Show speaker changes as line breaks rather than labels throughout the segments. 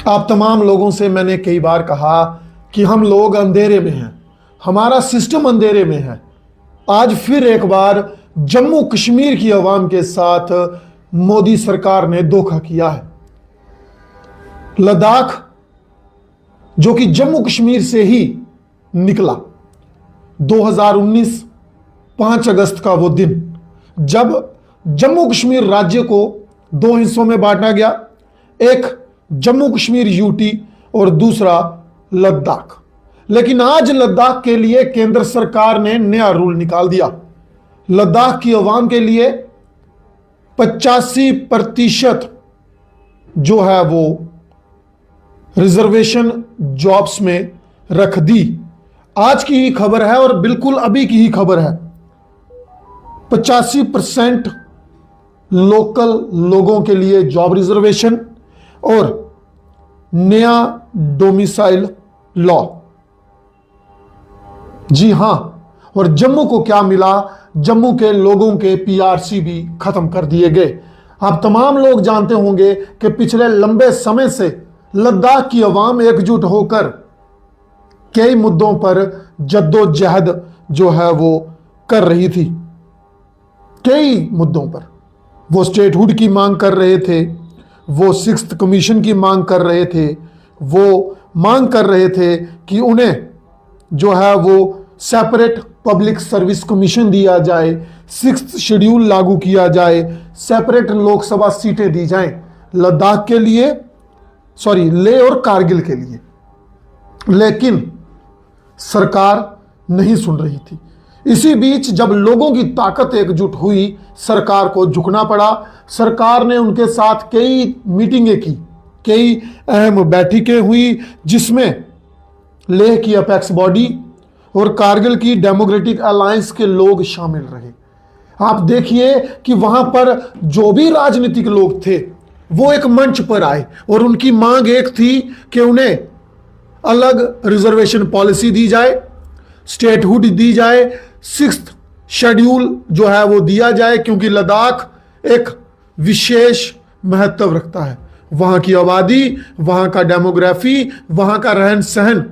आप तमाम लोगों से मैंने कई बार कहा कि हम लोग अंधेरे में हैं, हमारा सिस्टम अंधेरे में है। आज फिर एक बार जम्मू कश्मीर की आवाम के साथ मोदी सरकार ने धोखा किया है। लद्दाख जो कि जम्मू कश्मीर से ही निकला, 2019 5 अगस्त का वो दिन जब जम्मू कश्मीर राज्य को 2 हिस्सों में बांटा गया, एक जम्मू कश्मीर यूटी और दूसरा लद्दाख। लेकिन आज लद्दाख के लिए केंद्र सरकार ने नया रूल निकाल दिया। लद्दाख की आवाम के लिए 85% जो है वो रिजर्वेशन जॉब्स में रख दी। आज की ही खबर है और बिल्कुल अभी की ही खबर है। 85% लोकल लोगों के लिए जॉब रिजर्वेशन और नया डोमिसाइल लॉ। जी हां, और जम्मू को क्या मिला? जम्मू के लोगों के पीआरसी भी खत्म कर दिए गए। आप तमाम लोग जानते होंगे कि पिछले लंबे समय से लद्दाख की आवाम एकजुट होकर कई मुद्दों पर जद्दोजहद जो है वो कर रही थी। कई मुद्दों पर वो स्टेटहुड की मांग कर रहे थे, वो 6th कमीशन की मांग कर रहे थे, वो मांग कर रहे थे कि उन्हें जो है वो सेपरेट पब्लिक सर्विस कमीशन दिया जाए, 6th शेड्यूल लागू किया जाए, सेपरेट लोकसभा सीटें दी जाएं लद्दाख के लिए, लेह और कारगिल के लिए। लेकिन सरकार नहीं सुन रही थी। इसी बीच जब लोगों की ताकत एकजुट हुई, सरकार को झुकना पड़ा। सरकार ने उनके साथ कई मीटिंगें की, कई अहम बैठकें हुई, जिसमें लेह की अपेक्स बॉडी और कारगिल की डेमोक्रेटिक अलायंस के लोग शामिल रहे। आप देखिए कि वहां पर जो भी राजनीतिक लोग थे वो एक मंच पर आए और उनकी मांग एक थी कि उन्हें अलग रिजर्वेशन पॉलिसी दी जाए, स्टेटहुड दी जाए, 6th शेड्यूल जो है वो दिया जाए, क्योंकि लद्दाख एक विशेष महत्व रखता है। वहां की आबादी, वहां का डेमोग्राफी, वहां का रहन सहन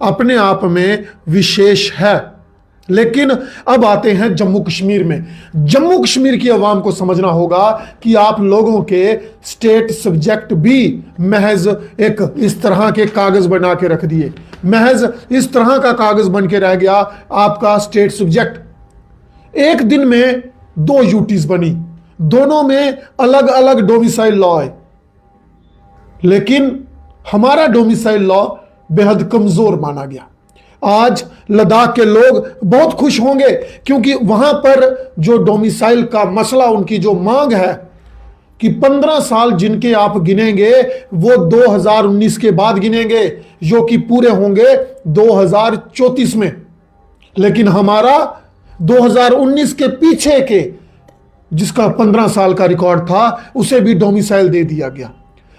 अपने आप में विशेष है। लेकिन अब आते हैं जम्मू कश्मीर में। जम्मू कश्मीर की आवाम को समझना होगा कि आप लोगों के स्टेट सब्जेक्ट भी महज एक इस तरह के कागज बना के रख दिए। महज इस तरह का कागज बन के रह गया आपका स्टेट सब्जेक्ट। एक दिन में 2 यूटीज बनी, दोनों में अलग अलग डोमिसाइल लॉ है। लेकिन हमारा डोमिसाइल लॉ बेहद कमजोर माना गया। आज लद्दाख के लोग बहुत खुश होंगे, क्योंकि वहां पर जो डोमिसाइल का मसला, उनकी जो मांग है कि 15 साल जिनके आप गिनेंगे वो 2019 के बाद गिनेंगे, जो कि पूरे होंगे 2034 में। लेकिन हमारा 2019 के पीछे के जिसका 15 साल का रिकॉर्ड था, उसे भी डोमिसाइल दे दिया गया।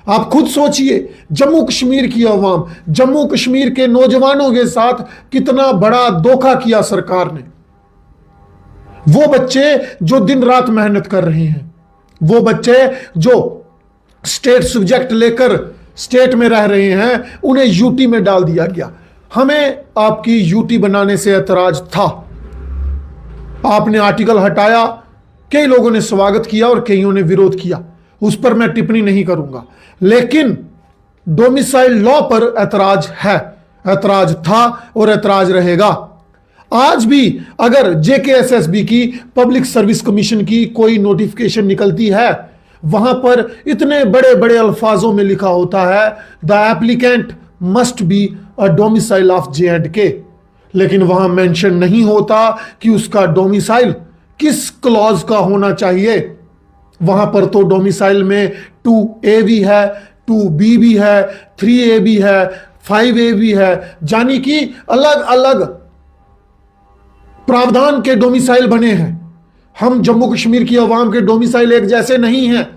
आप खुद सोचिए, जम्मू कश्मीर की आवाम, जम्मू कश्मीर के नौजवानों के साथ कितना बड़ा धोखा किया सरकार ने। वो बच्चे जो दिन रात मेहनत कर रहे हैं, वो बच्चे जो स्टेट सब्जेक्ट लेकर स्टेट में रह रहे हैं, उन्हें यूटी में डाल दिया गया। हमें आपकी यूटी बनाने से ऐतराज था। आपने आर्टिकल हटाया, कई लोगों ने स्वागत किया और कईयों ने विरोध किया, उस पर मैं टिप्पणी नहीं करूंगा। लेकिन डोमिसाइल लॉ पर ऐतराज है, ऐतराज था और ऐतराज रहेगा। आज भी अगर जेकेएसएसबी की पब्लिक सर्विस कमीशन की कोई नोटिफिकेशन निकलती है, वहां पर इतने बड़े बड़े अल्फाजों में लिखा होता है, the applicant must be a domicile of J&K। लेकिन वहां मेंशन नहीं होता कि उसका डोमिसाइल किस क्लॉज का होना चाहिए। वहां पर तो डोमिसाइल में 2A भी है, 2B भी है, 3A भी है, 5A भी है, यानी कि अलग अलग प्रावधान के डोमिसाइल बने हैं। हम जम्मू कश्मीर की आवाम के डोमिसाइल एक जैसे नहीं हैं।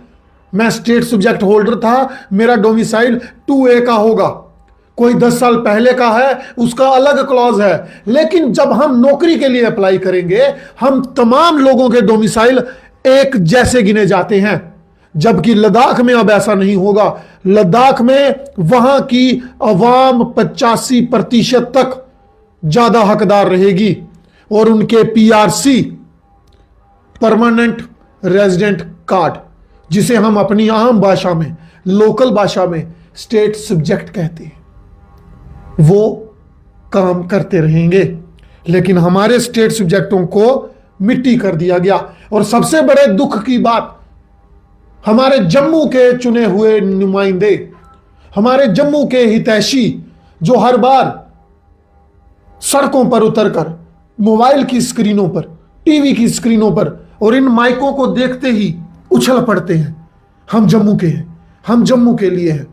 मैं स्टेट सब्जेक्ट होल्डर था, मेरा डोमिसाइल 2A का होगा, कोई 10 साल पहले का है, उसका अलग क्लॉज है। लेकिन जब हम नौकरी के लिए अप्लाई करेंगे, हम तमाम लोगों के डोमिसाइल एक जैसे गिने जाते हैं। जबकि लद्दाख में अब ऐसा नहीं होगा। लद्दाख में वहां की अवाम 85% तक ज्यादा हकदार रहेगी और उनके पीआरसी, परमानेंट रेजिडेंट कार्ड, जिसे हम अपनी आम भाषा में, लोकल भाषा में स्टेट सब्जेक्ट कहते हैं, वो काम करते रहेंगे। लेकिन हमारे स्टेट सब्जेक्टों को मिट्टी कर दिया गया। और सबसे बड़े दुख की बात, हमारे जम्मू के चुने हुए नुमाइंदे, हमारे जम्मू के हितैषी, जो हर बार सड़कों पर उतरकर मोबाइल की स्क्रीनों पर, टीवी की स्क्रीनों पर और इन माइकों को देखते ही उछल पड़ते हैं, हम जम्मू के हैं, हम जम्मू के लिए हैं।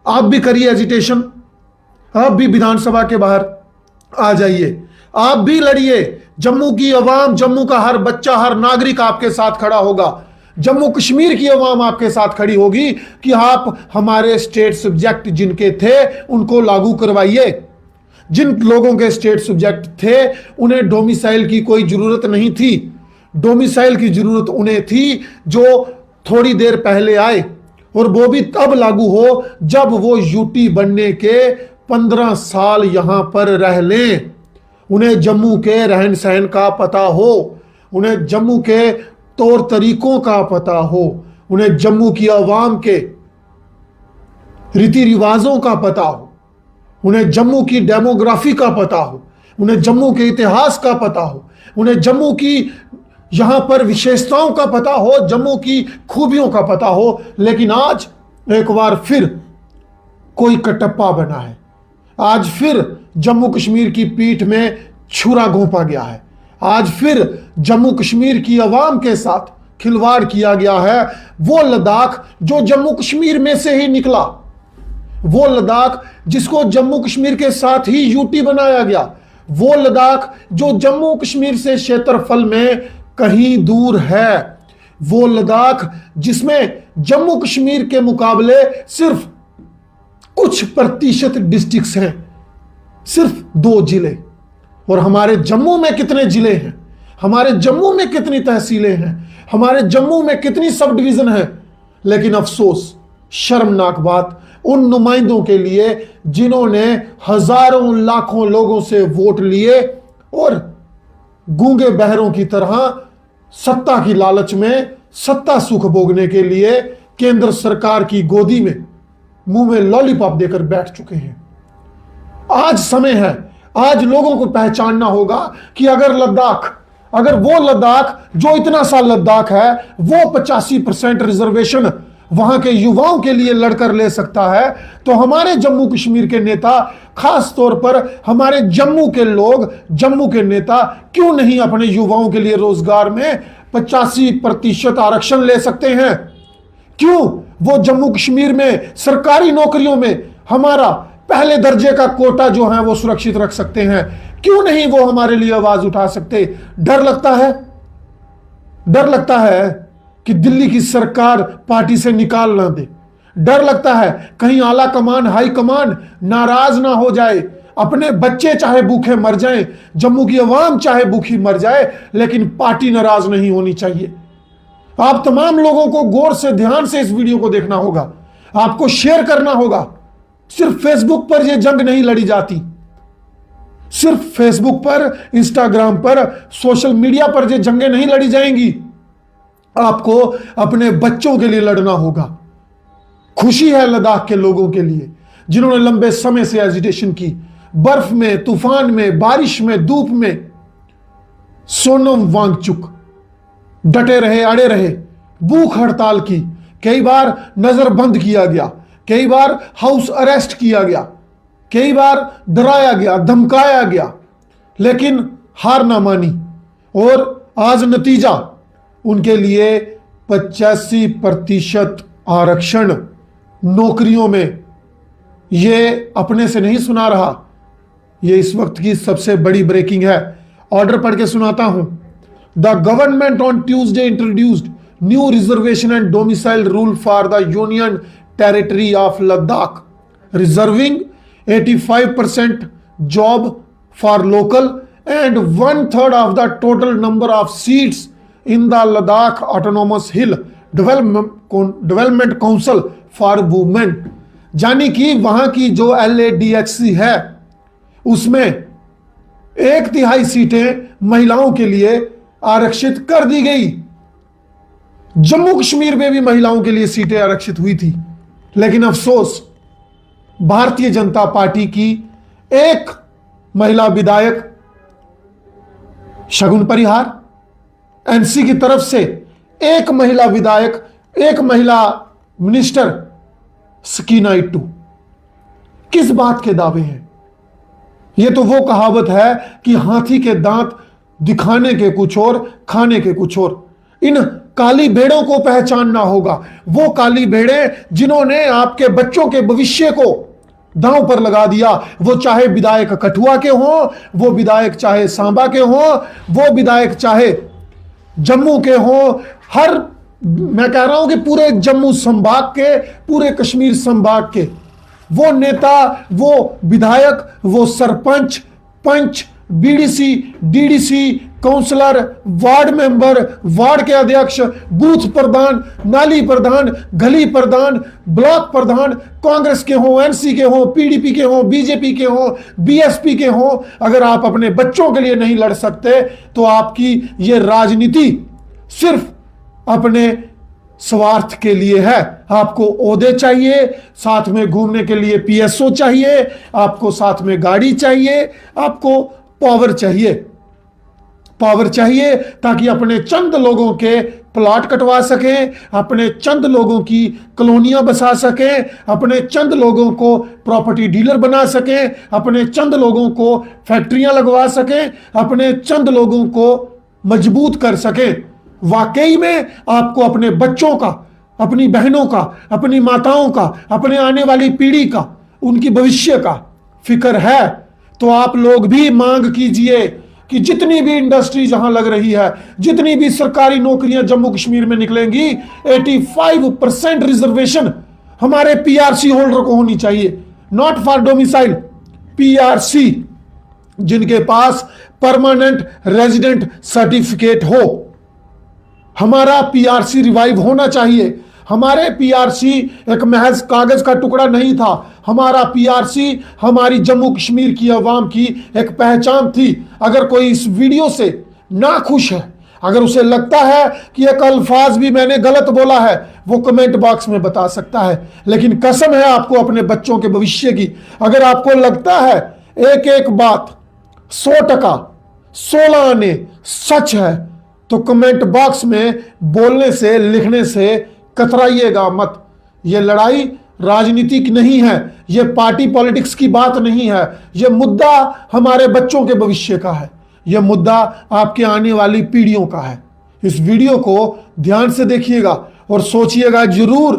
आप भी करिए एजिटेशन, आप भी विधानसभा के बाहर आ जाइए, आप भी लड़िए। जम्मू की अवाम, जम्मू का हर बच्चा, हर नागरिक आपके साथ खड़ा होगा। जम्मू कश्मीर की अवाम आपके साथ खड़ी होगी कि आप हमारे स्टेट सब्जेक्ट जिनके थे उनको लागू करवाइए। जिन लोगों के स्टेट सब्जेक्ट थे उन्हें डोमिसाइल की कोई जरूरत नहीं थी। डोमिसाइल की जरूरत उन्हें थी जो थोड़ी देर पहले आए, और वो भी तब लागू हो जब वो यूटी बनने के 15 साल यहां पर रह लें। उन्हें जम्मू के रहन सहन का पता हो, उन्हें जम्मू के तौर तरीकों का पता हो, उन्हें जम्मू की आवाम के रीति रिवाजों का पता हो, उन्हें जम्मू की डेमोग्राफी का पता हो, उन्हें जम्मू के इतिहास का पता हो, उन्हें जम्मू की यहां पर विशेषताओं का पता हो, जम्मू की खूबियों का पता हो। लेकिन आज एक बार फिर कोई कटप्पा बना है। आज फिर जम्मू कश्मीर की पीठ में छुरा घोंपा गया है। आज फिर जम्मू कश्मीर की आवाम के साथ खिलवाड़ किया गया है। वो लद्दाख जो जम्मू कश्मीर में से ही निकला, वो लद्दाख जिसको जम्मू कश्मीर के साथ ही यूटी बनाया गया, वो लद्दाख जो जम्मू कश्मीर से क्षेत्रफल में कहीं दूर है, वो लद्दाख जिसमें जम्मू कश्मीर के मुकाबले सिर्फ कुछ प्रतिशत डिस्ट्रिक्ट्स हैं, सिर्फ 2 जिले। और हमारे जम्मू में कितने जिले हैं, हमारे जम्मू में कितनी तहसीलें हैं, हमारे जम्मू में कितनी सब डिवीजन है। लेकिन अफसोस, शर्मनाक बात उन नुमाइंदों के लिए जिन्होंने हजारों लाखों लोगों से वोट लिए और गूंगे बहरों की तरह सत्ता की लालच में, सत्ता सुख भोगने के लिए केंद्र सरकार की गोदी में मुंह में लॉलीपॉप देकर बैठ चुके हैं। आज समय है, आज लोगों को पहचानना होगा कि अगर वो लद्दाख जो इतना सा लद्दाख है, वो 85% रिजर्वेशन वहां के युवाओं के लिए लड़कर ले सकता है, तो हमारे जम्मू कश्मीर के नेता, खास तौर पर हमारे जम्मू के लोग, जम्मू के नेता क्यों नहीं अपने युवाओं के लिए रोजगार में 85% आरक्षण ले सकते हैं? क्यों वो जम्मू कश्मीर में सरकारी नौकरियों में हमारा पहले दर्जे का कोटा जो है वो सुरक्षित रख सकते हैं? क्यों नहीं वो हमारे लिए आवाज उठा सकते? डर लगता है कि दिल्ली की सरकार पार्टी से निकाल ना दे। डर लगता है कहीं आला कमान, हाई कमान नाराज ना हो जाए, अपने बच्चे चाहे भूखे मर जाएं, जम्मू की आवाम चाहे भूखी मर जाए, लेकिन पार्टी नाराज नहीं होनी चाहिए। आप तमाम लोगों को गौर से, ध्यान से इस वीडियो को देखना होगा, आपको शेयर करना होगा। सिर्फ फेसबुक पर यह जंग नहीं लड़ी जाती, सिर्फ फेसबुक पर, इंस्टाग्राम पर, सोशल मीडिया पर ये जंगें नहीं लड़ी जाएंगी। आपको अपने बच्चों के लिए लड़ना होगा। खुशी है लद्दाख के लोगों के लिए जिन्होंने लंबे समय से एजिटेशन की, बर्फ में, तूफान में, बारिश में, धूप में। सोनम वांगचुक डटे रहे, अड़े रहे, भूख हड़ताल की, कई बार नजरबंद किया गया, कई बार हाउस अरेस्ट किया गया, कई बार डराया गया, धमकाया गया, लेकिन हार ना मानी। और आज नतीजा, उनके लिए 85% आरक्षण नौकरियों में। ये अपने से नहीं सुना रहा, ये इस वक्त की सबसे बड़ी ब्रेकिंग है। ऑर्डर पढ़ के सुनाता हूं। The government on Tuesday introduced new reservation and domicile rule for the union territory of Ladakh, reserving 85% job for local and 1/3 of the total number of seats in the Ladakh Autonomous Hill development council for women, यानी कि वहां की जो LADHC है उसमें 1/3 सीटें महिलाओं के लिए आरक्षित कर दी गई। जम्मू कश्मीर में भी महिलाओं के लिए सीटें आरक्षित हुई थी, लेकिन अफसोस भारतीय जनता पार्टी की एक महिला विधायक शगुन परिहार, एनसी की तरफ से एक महिला विधायक, एक महिला मिनिस्टर सकीना इट्टू, किस बात के दावे हैं? यह तो वो कहावत है कि हाथी के दांत दिखाने के कुछ और, खाने के कुछ और। इन काली भेड़ों को पहचानना होगा, वो काली भेड़ें जिन्होंने आपके बच्चों के भविष्य को दांव पर लगा दिया। वो चाहे विधायक कठुआ के हों, वो विधायक चाहे सांबा के हों, वो विधायक चाहे जम्मू के हों, मैं कह रहा हूं कि पूरे जम्मू संभाग के, पूरे कश्मीर संभाग के वो नेता, वो विधायक, वो sarpanch, panch, BDC, DDC, councillor, ward member, ward के अध्यक्ष, बूथ प्रधान, नाली प्रधान, गली प्रधान, ब्लॉक प्रधान, कांग्रेस के हों, NC के हों, PDP के हों, BJP के हों, BSP के हों, अगर आप अपने बच्चों के लिए नहीं लड़ सकते तो आपकी ये राजनीति सिर्फ अपने स्वार्थ के लिए है। आपको ओहदे चाहिए, साथ में घूमने के लिए PSO चाहिए, आपको साथ में गाड़ी चाहिए, आपको पावर चाहिए ताकि अपने चंद लोगों के प्लॉट कटवा सकें, अपने चंद लोगों की कॉलोनियां बसा सकें, अपने चंद लोगों को प्रॉपर्टी डीलर बना सकें, अपने चंद लोगों को फैक्ट्रियां लगवा सकें, अपने चंद लोगों को मजबूत कर सकें। वाकई में आपको अपने बच्चों का, अपनी बहनों का, अपनी माताओं का, अपने आने वाली पीढ़ी का, उनकी भविष्य का फिक्र है तो आप लोग भी मांग कीजिए कि जितनी भी इंडस्ट्री जहां लग रही है, जितनी भी सरकारी नौकरियां जम्मू कश्मीर में निकलेंगी, 85% रिजर्वेशन हमारे PRC होल्डर को होनी चाहिए। नॉट फॉर डोमिसाइल, PRC, जिनके पास परमानेंट रेजिडेंट सर्टिफिकेट हो। हमारा PRC रिवाइव होना चाहिए। हमारे PRC एक महज कागज का टुकड़ा नहीं था, हमारा PRC हमारी जम्मू कश्मीर की आवाम की एक पहचान थी। अगर कोई इस वीडियो से ना खुश है, अगर उसे लगता है कि एक अल्फाज भी मैंने गलत बोला है, वो कमेंट बॉक्स में बता सकता है। लेकिन कसम है आपको अपने बच्चों के भविष्य की, अगर आपको लगता है एक एक बात 100% 16 आने सच है तो कमेंट बॉक्स में बोलने से, लिखने से कतराइएगा मत। यह लड़ाई राजनीतिक नहीं है, यह पार्टी पॉलिटिक्स की बात नहीं है, यह मुद्दा हमारे बच्चों के भविष्य का है, यह मुद्दा आपके आने वाली पीढ़ियों का है। इस वीडियो को ध्यान से देखिएगा और सोचिएगा जरूर,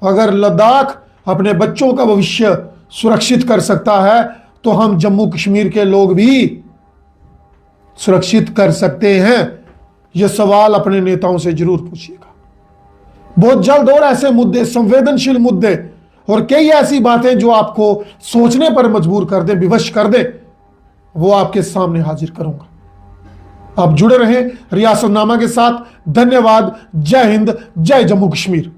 अगर लद्दाख अपने बच्चों का भविष्य सुरक्षित कर सकता है तो हम जम्मू कश्मीर के लोग भी सुरक्षित कर सकते हैं। यह सवाल अपने नेताओं से जरूर पूछिएगा। बहुत जल्द और ऐसे मुद्दे, संवेदनशील मुद्दे और कई ऐसी बातें जो आपको सोचने पर मजबूर कर दें, विवश कर दें, वो आपके सामने हाजिर करूंगा। आप जुड़े रहें रियासतनामा के साथ। धन्यवाद। जय हिंद, जय जम्मू कश्मीर।